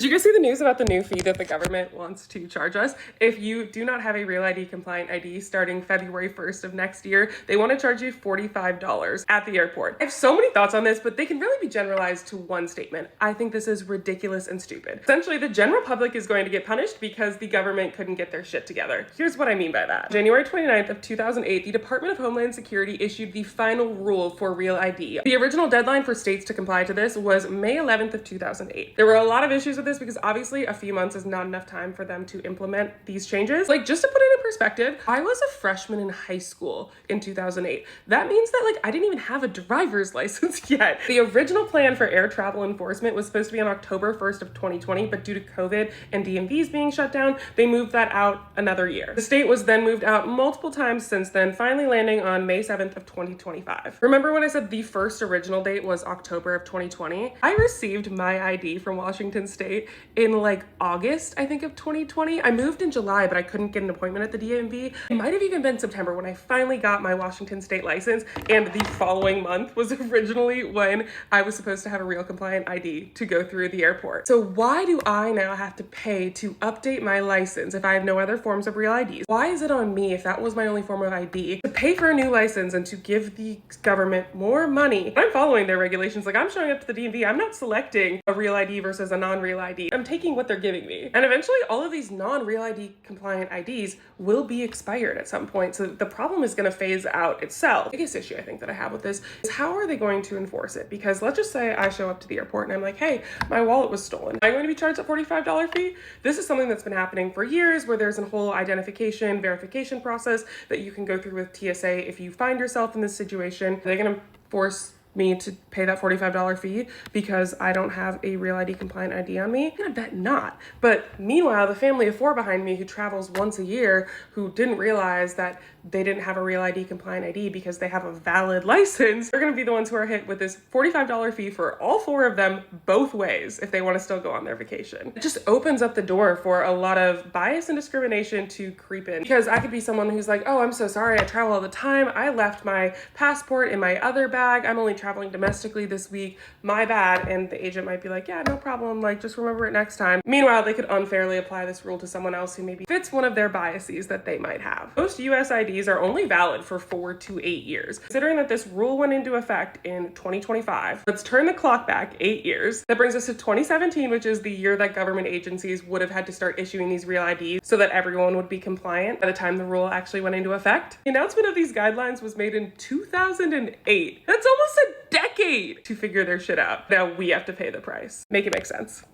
Did you guys see the news about the new fee that the government wants to charge us? If you do not have a Real ID compliant ID starting February 1st of next year, they want to charge you $45 at the airport. I have so many thoughts on this, but they can really be generalized to one statement. I think this is ridiculous and stupid. Essentially, the general public is going to get punished because the government couldn't get their shit together. Here's what I mean by that. January 29th of 2008, the Department of Homeland Security issued the final rule for Real ID. The original deadline for states to comply to this was May 11th of 2008. There were a lot of issues with this because obviously a few months is not enough time for them to implement these changes. Like, just to put it in perspective, I was a freshman in high school in 2008. That means that I didn't even have a driver's license yet. The original plan for air travel enforcement was supposed to be on October 1st of 2020, but due to COVID and DMVs being shut down, they moved that out another year. The state was then moved out multiple times since then, finally landing on May 7th of 2025. Remember when I said the first original date was October of 2020? I received my ID from Washington State in August, I think, of 2020. I moved in July, but I couldn't get an appointment at the DMV. It might have even been September when I finally got my Washington State license, and the following month was originally when I was supposed to have a real compliant ID to go through the airport. So why do I now have to pay to update my license if I have no other forms of real IDs? Why is it on me, if that was my only form of ID, to pay for a new license and to give the government more money? I'm following their regulations. I'm showing up to the DMV. I'm not selecting a real ID versus a non-real ID. I'm taking what they're giving me. And eventually all of these non-real ID compliant IDs will be expired at some point. So the problem is going to phase out itself. The biggest issue I think that I have with this is how are they going to enforce it? Because let's just say I show up to the airport and I'm like, hey, my wallet was stolen. Am I going to be charged a $45 fee? This is something that's been happening for years, where there's a whole identification verification process that you can go through with TSA. If you find yourself in this situation, they're going to force me to pay that $45 fee because I don't have a real ID compliant ID on me? I bet not. But meanwhile, the family of four behind me who travels once a year, who didn't realize that they didn't have a real ID compliant ID because they have a valid license, they're gonna be the ones who are hit with this $45 fee for all four of them both ways if they want to still go on their vacation. It just opens up the door for a lot of bias and discrimination to creep in, because I could be someone who's like, oh, I'm so sorry, I travel all the time. I left my passport in my other bag. I'm only traveling domestically this week. My bad. And the agent might be like, yeah, no problem. Just remember it next time. Meanwhile, they could unfairly apply this rule to someone else who maybe fits one of their biases that they might have. Most US IDs are only valid for 4 to 8 years. Considering that this rule went into effect in 2025, let's turn the clock back 8 years. That brings us to 2017, which is the year that government agencies would have had to start issuing these real IDs so that everyone would be compliant by the time the rule actually went into effect. The announcement of these guidelines was made in 2008. That's almost a decade to figure their shit out. Now we have to pay the price. Make it make sense.